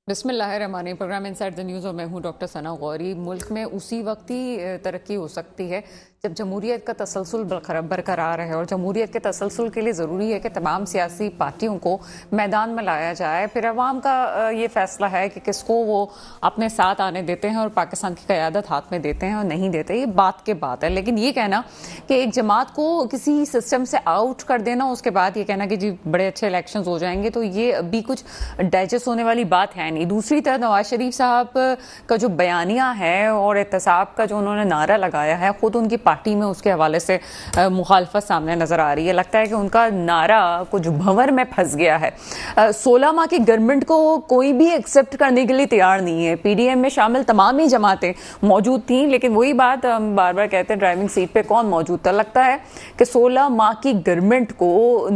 بسم اللہ الرحمن الرحیم۔ پروگرام انسائیڈ دی نیوز اور میں ہوں ڈاکٹر ثنا غوری۔ ملک میں اسی وقت ہی ترقی ہو سکتی ہے جب جمہوریت کا تسلسل برقرار ہے، اور جمہوریت کے تسلسل کے لیے ضروری ہے کہ تمام سیاسی پارٹیوں کو میدان میں لایا جائے۔ پھر عوام کا یہ فیصلہ ہے کہ کس کو وہ اپنے ساتھ آنے دیتے ہیں اور پاکستان کی قیادت ہاتھ میں دیتے ہیں اور نہیں دیتے، یہ بات کے بات ہے۔ لیکن یہ کہنا کہ ایک جماعت کو کسی سسٹم سے آؤٹ کر دینا، اس کے بعد یہ کہنا کہ جی بڑے اچھے الیکشنز ہو جائیں گے، تو یہ ابھی کچھ ڈائجسٹ ہونے والی بات ہے نہیں۔ دوسری طرف نواز شریف صاحب کا جو بیانیہ ہے اور احتساب کا جو انہوں نے نعرہ لگایا ہے، خود ان کی پارٹی میں اس کے حوالے سے مخالفت سامنے نظر آ رہی ہے۔ لگتا ہے کہ ان کا نعرہ کچھ بھنور میں پھنس گیا ہے۔ 16 ماہ کی گورنمنٹ کو کوئی بھی ایکسیپٹ کرنے کے لیے تیار نہیں ہے۔ پی ڈی ایم میں شامل تمام ہی جماعتیں موجود تھیں، لیکن وہی بات ہم بار بار کہتے ہیں، ڈرائیونگ سیٹ پہ کون موجود تھا؟ لگتا ہے کہ 16 ماہ کی گورنمنٹ کو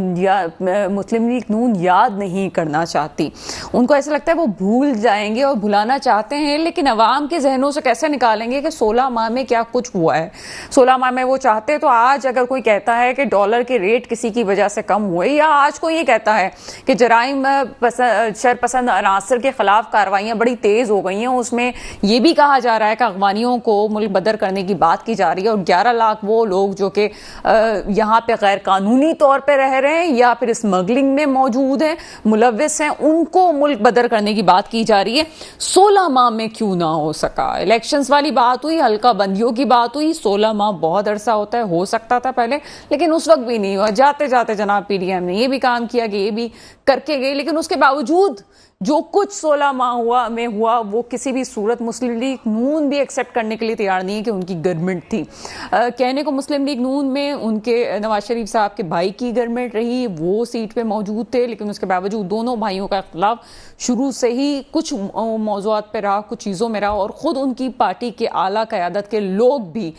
مسلم لیگ نون یاد نہیں کرنا چاہتی۔ ان کو ایسا لگتا ہے وہ بھول جائیں گے اور بھلانا چاہتے ہیں، لیکن عوام کے ذہنوں سے کیسے نکالیں گے کہ 16 ماہ میں کیا کچھ ہوا ہے۔ 16 ماہ میں وہ چاہتے تو آج اگر کوئی کہتا ہے کہ ڈالر کے ریٹ کسی کی وجہ سے کم ہوئے، یا آج کوئی یہ کہتا ہے کہ جرائم شرپسند عناصر کے خلاف کارروائیاں بڑی تیز ہو گئی ہیں، اس میں یہ بھی کہا جا رہا ہے کہ افغانیوں کو ملک بدر کرنے کی بات کی جا رہی ہے، اور 11 لاکھ وہ لوگ جو کہ یہاں پہ غیر قانونی طور پہ رہ رہے ہیں یا پھر اسمگلنگ میں موجود ہیں، ملوث ہیں، ان کو ملک بدر کرنے کی بات کی جا رہی ہے۔ 16 ماہ میں کیوں نہ ہو سکا؟ الیکشنز والی بات ہوئی، حلقہ بندیوں کی بات ہوئی، 16 ماہ بہت عرصہ ہوتا ہے، ہو سکتا تھا پہلے، لیکن اس وقت بھی نہیں ہوا۔ جاتے جاتے جناب پی ڈی ایم نے یہ بھی کام کیا کہ یہ بھی کر کے گئے، لیکن اس کے باوجود جو کچھ 16 ماہ میں ہوا وہ کسی بھی صورت مسلم لیگ نون بھی ایکسیپٹ کرنے کے لیے تیار نہیں ہے کہ ان کی گورنمنٹ تھی۔ کہنے کو مسلم لیگ نون میں ان کے نواز شریف صاحب کے بھائی کی گورنمنٹ رہی، وہ سیٹ پہ موجود تھے، لیکن اس کے باوجود دونوں بھائیوں کا اختلاف شروع سے ہی کچھ موضوعات پہ رہا، کچھ چیزوں میں رہا، اور خود ان کی پارٹی کے اعلیٰ قیادت کے لوگ بھی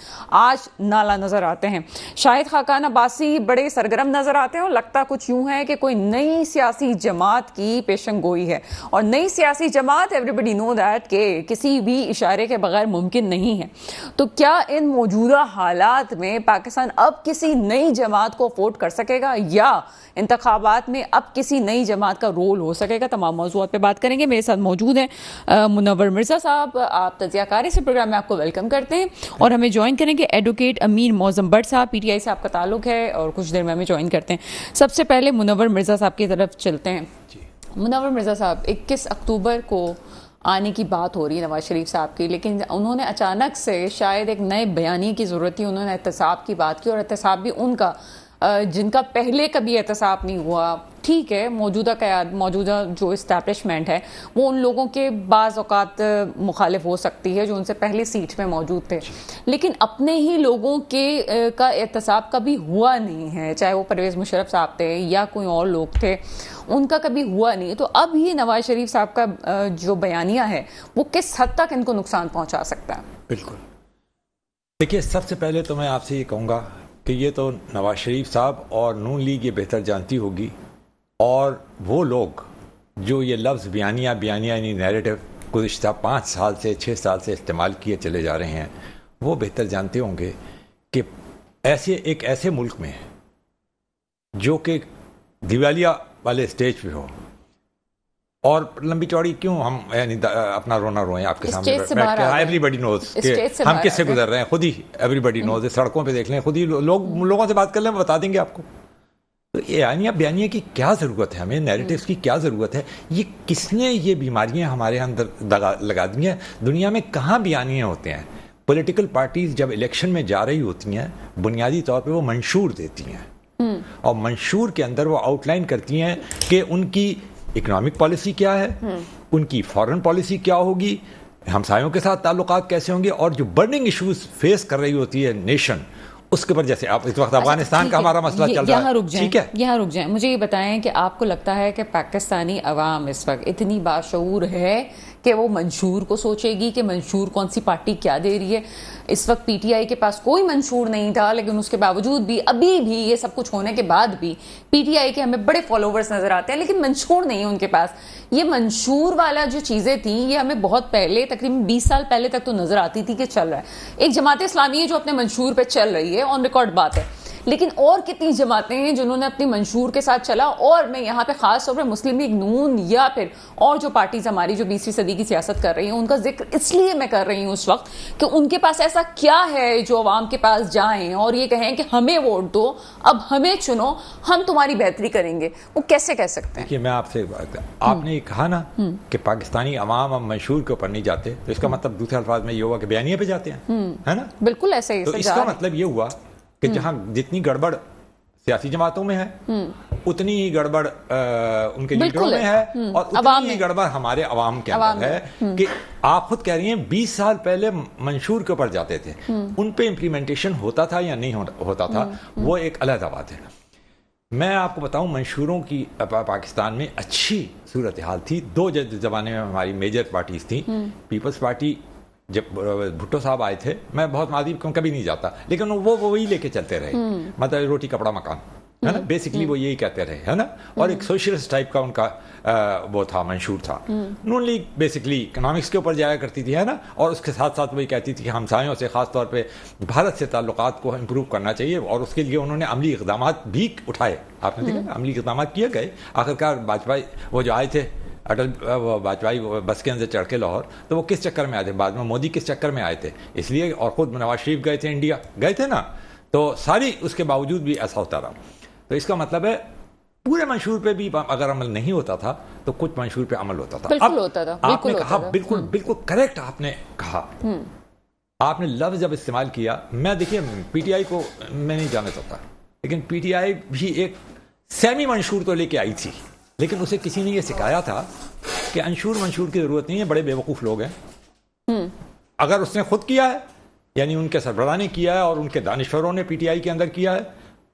آج نالا نظر آتے ہیں۔ شاہد خاقان عباسی بڑے سرگرم نظر آتے ہیں، اور لگتا کچھ یوں ہے کہ کوئی نئی سیاسی جماعت کی پیشن گوئی ہے، اور نئی سیاسی جماعت ایوریبڈی نو دیٹ کہ کسی بھی اشارے کے بغیر ممکن نہیں ہے۔ تو کیا ان موجودہ حالات میں پاکستان اب کسی نئی جماعت کو افورڈ کر سکے گا، یا انتخابات میں اب کسی نئی جماعت کا رول ہو سکے گا؟ تمام موضوعات پہ بات کریں گے۔ میرے ساتھ موجود ہیں منور مرزا صاحب، آپ تجزیہ کاری سے پروگرام میں آپ کو ویلکم کرتے ہیں، اور ہمیں جوائن کریں گے ایڈوکیٹ امین معظم بٹ صاحب، پی ٹی آئی سے آپ کا تعلق ہے اور کچھ دیر میں ہمیں جوائن کرتے ہیں۔ سب سے پہلے منور مرزا صاحب کی طرف چلتے ہیں۔ منور مرزا صاحب، 21 اکتوبر کو آنے کی بات ہو رہی ہے نواز شریف صاحب کی، لیکن انہوں نے اچانک سے شاید ایک نئے بیانیے کی ضرورت تھی، انہوں نے احتساب کی بات کی، اور احتساب بھی ان کا جن کا پہلے کبھی احتساب نہیں ہوا۔ ٹھیک ہے، موجودہ جو اسٹیبلشمنٹ ہے وہ ان لوگوں کے بعض اوقات مخالف ہو سکتی ہے جو ان سے پہلے سیٹ میں موجود تھے، لیکن اپنے ہی لوگوں کا احتساب کبھی ہوا نہیں ہے، چاہے وہ پرویز مشرف صاحب تھے یا کوئی اور لوگ تھے، ان کا کبھی ہوا نہیں۔ تو اب یہ نواز شریف صاحب کا جو بیانیہ ہے وہ کس حد تک ان کو نقصان پہنچا سکتا ہے؟ بالکل، دیکھیے، سب سے پہلے تو میں آپ سے یہ کہوں گا کہ یہ تو نواز شریف صاحب اور نون لیگ یہ بہتر جانتی ہوگی، اور وہ لوگ جو یہ لفظ بیانیہ یعنی نیریٹو گزشتہ 5 سال سے 6 سال سے استعمال کیے چلے جا رہے ہیں، وہ بہتر جانتے ہوں گے کہ ایک ایسے ملک میں جو کہ دیوالیہ والے سٹیج پہ ہو، اور لمبی چوڑی کیوں ہم یعنی اپنا رونا روئیں آپ کے سامنے بیٹھ کے، ایوری بڈی نوز کہ ہم کس سے گزر رہے ہیں، خود ہی ایوری بڈی نوز، سڑکوں پہ دیکھ لیں، خود ہی لوگوں سے بات کر لیں، بتا دیں گے آپ کو۔ تو بیانیہ کی کیا ضرورت ہے، ہمیں نیریٹیوز کی کیا ضرورت ہے؟ یہ کس نے یہ بیماریاں ہمارے اندر لگا دی ہیں؟ دنیا میں کہاں بیانیے ہوتے ہیں؟ پولیٹیکل پارٹیز جب الیکشن میں جا رہی ہوتی ہیں، بنیادی طور پہ وہ منشور دیتی ہیں، اور منشور کے اندر وہ آؤٹ لائن کرتی ہیں کہ ان کی اکنامک پالیسی کیا ہے، ان کی فارن پالیسی کیا ہوگی، ہمسایوں کے ساتھ تعلقات کیسے ہوں گے، اور جو برننگ ایشوز فیس کر رہی ہوتی ہے نیشن، اس کے اوپر، جیسے آپ اس وقت افغانستان کا ہمارا مسئلہ چل رہا ہے، ٹھیک ہے، یہاں رک جائیں۔ مجھے یہ بتائیں کہ آپ کو لگتا ہے کہ پاکستانی عوام اس وقت اتنی باشعور ہے کہ وہ منشور کو سوچے گی کہ منشور کون سی پارٹی کیا دے رہی ہے؟ اس وقت پی ٹی آئی کے پاس کوئی منشور نہیں تھا، لیکن اس کے باوجود بھی ابھی بھی یہ سب کچھ ہونے کے بعد بھی پی ٹی آئی کے ہمیں بڑے فالوورز نظر آتے ہیں، لیکن منشور نہیں ہے ان کے پاس۔ یہ منشور والا جو چیزیں تھیں یہ ہمیں بہت پہلے، تقریباً 20 سال پہلے تک تو نظر آتی تھی کہ چل رہا ہے، ایک جماعت اسلامی ہے جو اپنے منشور پہ چل رہی ہے، آن ریکارڈ بات ہے، لیکن اور کتنی جماعتیں ہیں جنہوں نے اپنی منشور کے ساتھ چلا. اور میں یہاں پہ خاص طور پر مسلم لیگ نون یا پھر اور جو پارٹیز ہماری جو 20ویں صدی کی سیاست کر رہی ہیں ان کا ذکر اس لیے میں کر رہی ہوں اس وقت کہ ان کے پاس ایسا کیا ہے جو عوام کے پاس جائیں اور یہ کہیں کہ ہمیں ووٹ دو, اب ہمیں چنو, ہم تمہاری بہتری کریں گے. وہ کیسے کہہ سکتے ہیں؟ کہ میں آپ سے آپ نے کہا نا کہ پاکستانی عوام اب منشور کے اوپر نہیں جاتے, تو اس کا مطلب دوسرے الفاظ میں یہ ہوا کہ بیانیے پہ جاتے ہیں, ہے نا؟ بالکل ایسے ہی. تو اس کا مطلب یہ ہوا کہ جہاں جتنی گڑبڑ سیاسی جماعتوں میں ہے اتنی ہی گڑبڑ ان کے لیڈروں میں ہے, اور اتنی ہی گڑبڑ ہمارے عوام کے اندر ہے. کہ آپ خود کہہ رہی ہیں 20 سال پہلے منشور کے اوپر جاتے تھے, ان پہ امپلیمنٹیشن ہوتا تھا یا نہیں ہوتا تھا, وہ ایک علیحدہ بات ہے. میں آپ کو بتاؤں منشوروں کی پاکستان میں اچھی صورتحال تھی. 2 زمانے میں ہماری میجر پارٹیز تھیں. پیپلز پارٹی جب بھٹو صاحب آئے تھے, میں بہت ماضی کبھی نہیں جاتا, لیکن وہ وہی لے کے چلتے رہے, مطلب روٹی کپڑا مکان, ہے نا, بیسکلی وہ یہی کہتے رہے, ہے نا. اور ایک سوشلسٹ ٹائپ کا ان کا وہ تھا, منشور تھا. نون لیگ بیسکلی اکنامکس کے اوپر جایا کرتی تھی, ہے نا, اور اس کے ساتھ ساتھ وہی کہتی تھی کہ ہمسایوں سے خاص طور پہ بھارت سے تعلقات کو امپروو کرنا چاہیے, اور اس کے لیے انہوں نے عملی اقدامات بھی اٹھائے. آپ نے دیکھا عملی اقدامات کیے گئے. آخرکار واجپئی وہ جو آئے تھے, اٹل واجپئی بس کے اندر چڑھ کے لاہور, تو وہ کس چکر میں آئے تھے, بعد میں مودی کس چکر میں آئے تھے, اس لیے, اور خود نواز شریف گئے تھے, انڈیا گئے تھے نا, تو ساری اس کے باوجود بھی ایسا ہوتا رہا. تو اس کا مطلب ہے پورے منشور پہ بھی اگر عمل نہیں ہوتا تھا تو کچھ منشور پہ عمل ہوتا تھا. بالکل ہوتا تھا. آپ نے کہا بالکل کریکٹ آپ نے کہا. آپ نے لفظ جب استعمال کیا, میں دیکھیے پی ٹی آئی کو میں نہیں جانا چاہتا, لیکن پی ٹی آئی بھی ایک سیمی منشور تو لے کے آئی تھی, لیکن اسے کسی نے یہ سکھایا تھا کہ منشور کی ضرورت نہیں ہے, بڑے بیوقوف لوگ ہیں. اگر اس نے خود کیا ہے, یعنی ان کے سربراہ نے کیا ہے اور ان کے دانشوروں نے پی ٹی آئی کے اندر کیا ہے,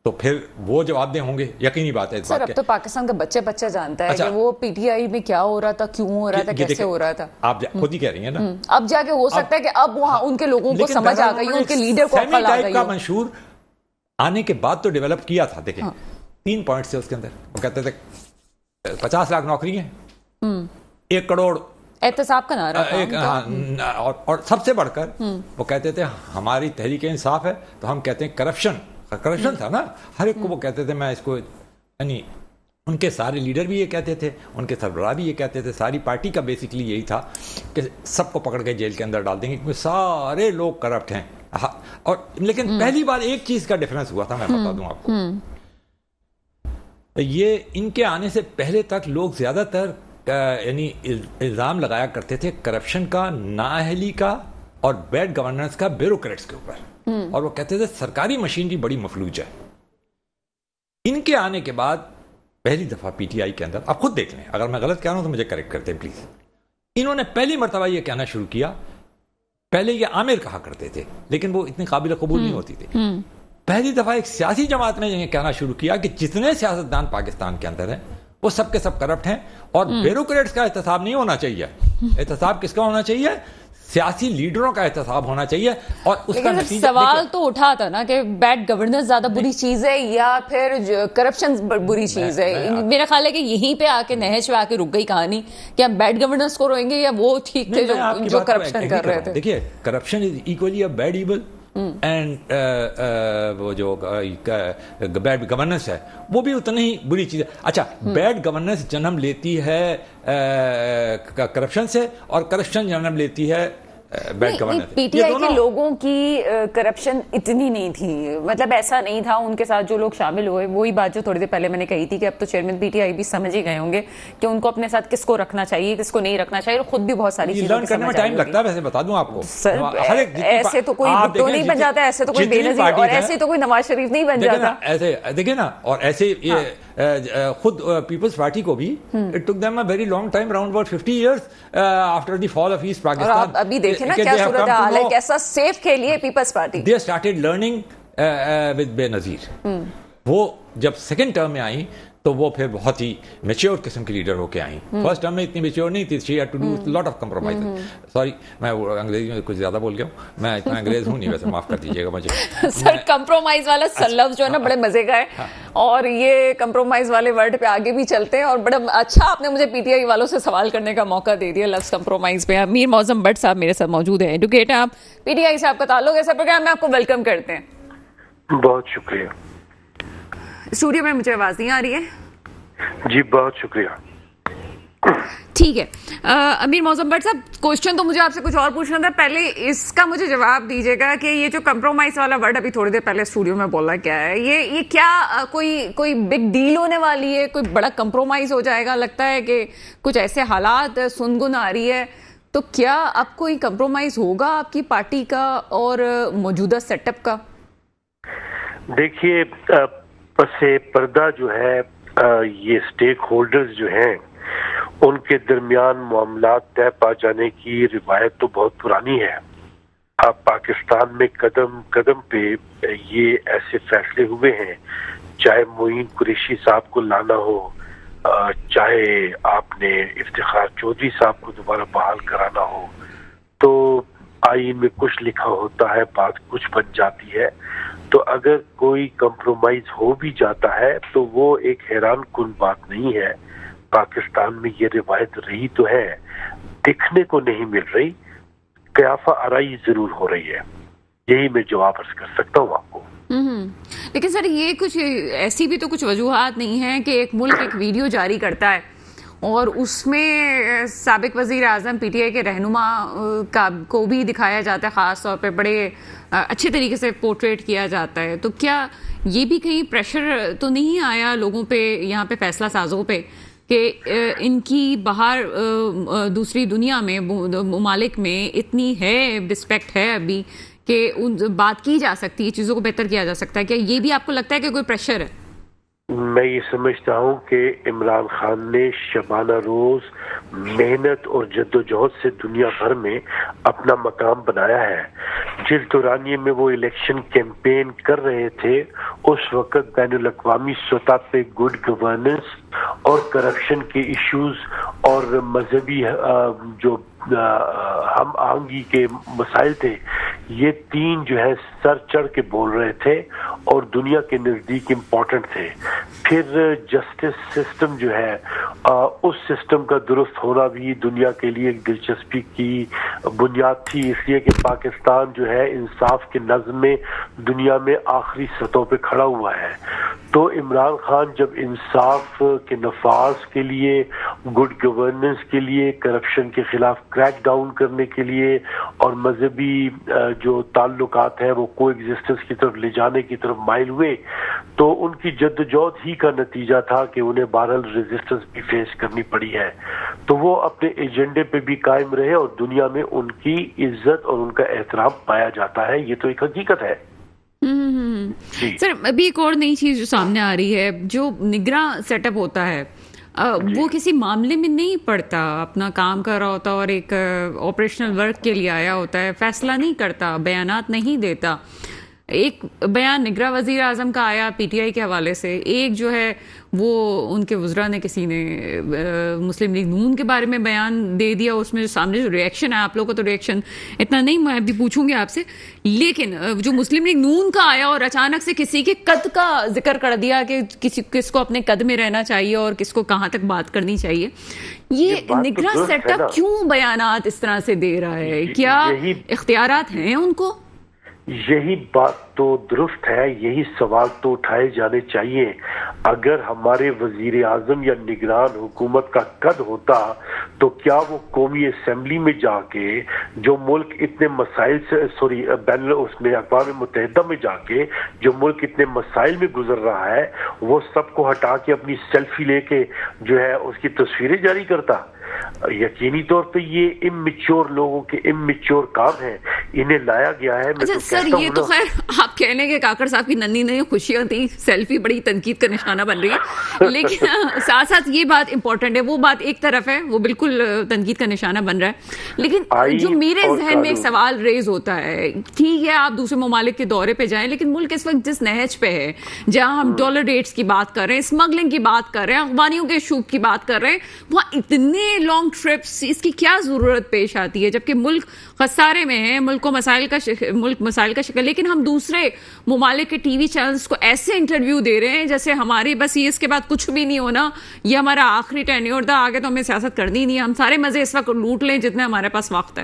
تو پھر وہ جواب دیں ہوں گے, یقینی بات ہے. سر اب تو پاکستان کا بچہ جانتا ہے کہ وہ پی ٹی آئی میں کیا ہو رہا تھا, کیوں ہو رہا تھا, کیسے ہو رہا تھا. آپ خود ہی کہہ رہی ہیں نا, اب جا کے ہو سکتا ہے کہ اب وہاں ان کے لوگوں کو سمجھ آ گئی, ان کے لیڈر کو عقل آ گئی. کا منشور آنے کے بعد تو ڈیولپ کیا تھا. دیکھیں 3 پوائنٹس تھے اس کے اندر. وہ کہتے تھے 50 لاکھ نوکری ہیں, 1 کروڑ احتساب کا نعرہ, اور سب سے بڑھ کر وہ کہتے تھے ہماری تحریک انصاف ہے, تو ہم کہتے ہیں کرپشن تھا نا ہر ایک کو. وہ کہتے تھے میں اس کو, یعنی ان کے سارے لیڈر بھی یہ کہتے تھے, ان کے سربراہ بھی یہ کہتے تھے, ساری پارٹی کا بیسکلی یہی تھا کہ سب کو پکڑ کے جیل کے اندر ڈال دیں گے کیونکہ سارے لوگ کرپٹ ہیں. اور لیکن پہلی بار ایک چیز کا ڈفرنس ہوا تھا, میں بتا دوں آپ کو. یہ ان کے آنے سے پہلے تک لوگ زیادہ تر یعنی الزام لگایا کرتے تھے کرپشن کا, نااہلی کا اور بیڈ گورننس کا بیوروکریٹس کے اوپر, اور وہ کہتے تھے سرکاری مشینری بڑی مفلوج ہے. ان کے آنے کے بعد پہلی دفعہ پی ٹی آئی کے اندر, آپ خود دیکھ لیں, اگر میں غلط کہہ رہا ہوں تو مجھے کریکٹ کرتے ہیں پلیز, انہوں نے پہلی مرتبہ یہ کہنا شروع کیا. پہلے یہ عامر کہا کرتے تھے لیکن وہ اتنی قابل قبول نہیں ہوتی تھی. پہلی دفعہ ایک سیاسی جماعت نے یہ کہنا شروع کیا کہ جتنے سیاستدان پاکستان کے اندر ہیں وہ سب کے سب کرپٹ ہیں, اور بیوروکریٹس کا احتساب نہیں ہونا چاہیے. احتساب کس کا ہونا چاہیے؟ سیاسی لیڈروں کا احتساب ہونا چاہیے. اور اس کا نتیجہ سوال تو اٹھا تھا نا کہ بیڈ گورننس زیادہ بری چیز ہے یا پھر کرپشن بری چیز ہے. میرا خیال ہے کہ یہیں پہ آ کے نہج پہ آ کے رک گئی کہانی کہ ہم بیڈ گورننس کو روئیں گے یا وہ ٹھیک تھے جو کرپشن کر رہے تھے. دیکھیے corruption is equally a bad evil, and وہ جو بیڈ گورننس ہے وہ بھی اتنی ہی بری چیز ہے. اچھا, بیڈ گورننس جنم لیتی ہے کرپشن سے, اور کرپشن جنم لیتی ہے bad governance. P T I کے لوگوں کی کرپشن اتنی نہیں تھی, مطلب ایسا نہیں تھا. ان کے ساتھ جو لوگ شامل ہوئے, وہی بات جو تھوڑی دیر پہلے میں نے کہی تھی کہ اب تو چیئرمین پی ٹی آئی بھی سمجھ ہی گئے ہوں گے کہ ان کو اپنے ساتھ کس کو رکھنا چاہیے, کس کو نہیں رکھنا چاہیے, اور خود بھی بہت ساری چیزیں لرن کرنے میں ٹائم لگتا ہے. ویسے بتا دوں آپ کو, سر ایسے تو کوئی بھٹو نہیں بن جاتا, ایسے تو کوئی بے نظیر, اور ایسے تو کوئی نواز شریف نہیں بن جاتا. ایسے دیکھیں نا, اور ایسے خود پیپلز پارٹی کو بھی it took them a very long time, around about 50 years after the fall of East Pakistan. اور آپ ابھی دیکھیں نا کیا صورتحال ہے, کیسا سیف کھیلی ہے Peoples Party. They started learning with بے نظیر. وہ جب سیکنڈ ٹرم میں آئیں تو وہ پھر بہت ہی میچیور قسم کی لیڈر ہو کے آئیں. فرسٹ ٹرم میں اتنی میچیور نہیں تھی. she had to do lot of compromise. Sorry میں انگریزی میں کچھ زیادہ بول گیا ہوں, میں اتنا انگریز ہوں نہیں ویسے, معاف کر دیجیے گا مجھے. سر کمپرومائز والا لفظ جو ہے نا بڑے مزے کا ہے, اور یہ کمپرومائز والے ورڈ پہ آگے بھی چلتے ہیں, اور بڑا اچھا آپ نے مجھے پی ٹی آئی والوں سے سوال کرنے کا موقع دے دیا لفظ کمپرومائز پہ. میر معظم بٹ صاحب میرے ساتھ موجود ہیں, ایڈوکیٹر, آپ پی ٹی آئی سے آپ کا تعلق ہے, ایسا پروگرام میں آپ کو ویلکم کرتے ہیں. بہت شکریہ. اسٹوڈیو میں مجھے آواز نہیں آ رہی ہے؟ جی بہت شکریہ. ٹھیک ہے امیر موزم بٹ صاحب, کوشچن تو مجھے آپ سے کچھ اور پوچھنا تھا, پہلے اس کا مجھے جواب دیجیے گا کہ یہ جو کمپرومائز والا ورڈ ابھی تھوڑی دیر پہلے اسٹوڈیو میں بولا کیا ہے, یہ کیا کوئی بگ ڈیل ہونے والی ہے, کوئی بڑا کمپرومائز ہو جائے گا؟ لگتا ہے کہ کچھ ایسے حالات سنگن آ رہی ہے, تو کیا اب کوئی کمپرومائز ہوگا آپ کی پارٹی کا اور موجودہ سیٹ اپ کا؟ دیکھیے پس پردہ جو ہے یہ اسٹیک ہولڈرز جو ہیں ان کے درمیان معاملات طے پا جانے کی روایت تو بہت پرانی ہے. اب پاکستان میں قدم قدم پہ یہ ایسے فیصلے ہوئے ہیں, چاہے معین قریشی صاحب کو لانا ہو, چاہے آپ نے افتخار چودھری صاحب کو دوبارہ بحال کرانا ہو, تو آئین میں کچھ لکھا ہوتا ہے, بات کچھ بن جاتی ہے. تو اگر کوئی کمپرومائز ہو بھی جاتا ہے تو وہ ایک حیران کن بات نہیں ہے. پاکستان میں یہ روایت رہی تو ہے, دکھنے کو نہیں مل رہی, قیافہ آرائی ضرور ہو رہی ہے. یہی میں جواب عرض کر سکتا ہوں آپ کو. لیکن سر یہ کچھ ایسی بھی تو کچھ وجوہات نہیں ہیں کہ ایک ملک ایک ویڈیو جاری کرتا ہے اور اس میں سابق وزیر اعظم پی ٹی آئی کے رہنما کو بھی دکھایا جاتا ہے, خاص طور پہ بڑے اچھے طریقے سے پورٹریٹ کیا جاتا ہے, تو کیا یہ بھی کہیں پریشر تو نہیں آیا لوگوں پہ, یہاں پہ فیصلہ سازوں پہ, کہ ان کی باہر دوسری دنیا میں ممالک میں اتنی ہے رسپیکٹ ہے ابھی کہ بات کی جا سکتی ہے, چیزوں کو بہتر کیا جا سکتا ہے؟ کیا یہ بھی آپ کو لگتا ہے کہ کوئی پریشر ہے؟ میں یہ سمجھتا ہوں کہ عمران خان نے شبانہ روز محنت اور جدوجہد سے دنیا بھر میں اپنا مقام بنایا ہے. جس دورانیے میں وہ الیکشن کیمپین کر رہے تھے اس وقت بین الاقوامی سطح پہ گڈ گورننس اور کرپشن کے ایشوز اور مذہبی جو ہم آہنگی کے مسائل تھے, یہ تین جو ہے سر چڑھ کے بول رہے تھے اور دنیا کے نزدیک امپورٹنٹ تھے. پھر جسٹس سسٹم جو ہے اس سسٹم کا درست ہونا بھی دنیا کے لیے ایک دلچسپی کی بنیاد تھی, اس لیے کہ پاکستان جو ہے انصاف کے نظم میں دنیا میں آخری سطح پہ کھڑا ہوا ہے. تو عمران خان جب انصاف کے نفاذ کے لیے, گڈ گورننس کے لیے, کرپشن کے خلاف کریک ڈاؤن کرنے کے لیے اور مذہبی جو تعلقات ہیں وہ کو ایگزسٹنس کی طرف لے جانے کی طرف مائل ہوئے, تو ان کی جدوجہد ہی کا نتیجہ تھا کہ انہیں بہرحال ریزسٹنس بھی فیس کرنی پڑی ہے. تو وہ اپنے ایجنڈے پہ بھی قائم رہے اور دنیا میں ان کی عزت اور ان کا احترام پایا جاتا ہے, یہ تو ایک حقیقت ہے. سر ابھی ایک اور نئی چیز جو سامنے آ رہی ہے, جو نگراں سیٹ اپ ہوتا ہے وہ کسی معاملے میں نہیں پڑتا, اپنا کام کر رہا ہوتا اور ایک آپریشنل ورک کے لیے آیا ہوتا ہے, فیصلہ نہیں کرتا, بیانات نہیں دیتا. ایک بیان نگراں وزیر اعظم کا آیا پی ٹی آئی کے حوالے سے, ایک جو ہے وہ ان کے وزراء نے کسی نے مسلم لیگ نون کے بارے میں بیان دے دیا, اس میں جو سامنے جو ریئیکشن ہے, آپ لوگوں کا تو ریئیکشن اتنا نہیں, میں ابھی پوچھوں گی آپ سے, لیکن جو مسلم لیگ نون کا آیا اور اچانک سے کسی کے قد کا ذکر کر دیا کہ کس کو اپنے قد میں رہنا چاہیے اور کس کو کہاں تک بات کرنی چاہیے, یہ نگراں سیٹ اپ کیوں بیانات اس طرح سے دے رہا ہے؟ کیا اختیارات ہیں ان کو؟ یہی بات تو درست ہے, یہی سوال تو اٹھائے جانے چاہیے. اگر ہمارے وزیر اعظم یا نگران حکومت کا قد ہوتا تو کیا وہ قومی اسمبلی میں جا کے جو ملک اتنے مسائل سے بین اس میں اقوام متحدہ میں جا کے جو ملک اتنے مسائل میں گزر رہا ہے, وہ سب کو ہٹا کے اپنی سیلفی لے کے جو ہے اس کی تصویریں جاری کرتا؟ یقینی طور پہ یہ اممیچور لوگوں کے اممیچور کام ہے, انہیں لایا گیا ہے. اچھا سر, یہ تو خیر آپ کہنے کے کاکڑ صاحب کی ننھی ننھی خوشیاں تھیں, سیلفی بڑی تنقید کا نشانہ بن رہی ہے, لیکن ساتھ ساتھ یہ بات امپورٹنٹ ہے, وہ بات ایک طرف ہے, وہ بالکل تنقید کا نشانہ بن رہا ہے. لیکن جو میرے ذہن میں ایک سوال ریز ہوتا ہے, ٹھیک ہے آپ دوسرے ممالک کے دورے پہ جائیں, لیکن ملک اس وقت جس نہج پہ ہے, جہاں ہم ڈالر ریٹس کی بات کر رہے ہیں, اسمگلنگ کی بات کر رہے ہیں, افغانیوں کے شوق کی بات کر رہے ہیں, وہاں اتنے لانگ ٹرپس, اس کی کیا ضرورت پیش آتی ہے جبکہ ملک خسارے میں ہے, ملک مسائل کا شکل, لیکن ہم دوسرے ممالک کے ٹی وی چینلز کو ایسے انٹرویو دے رہے ہیں جیسے ہماری بس یہ اس کے بعد کچھ بھی نہیں ہونا, یہ ہمارا آخری ٹینیور تھا, آگے تو ہمیں سیاست کرنی نہیں ہے, ہم سارے مزے اس وقت لوٹ لیں جتنے ہمارے پاس وقت ہے.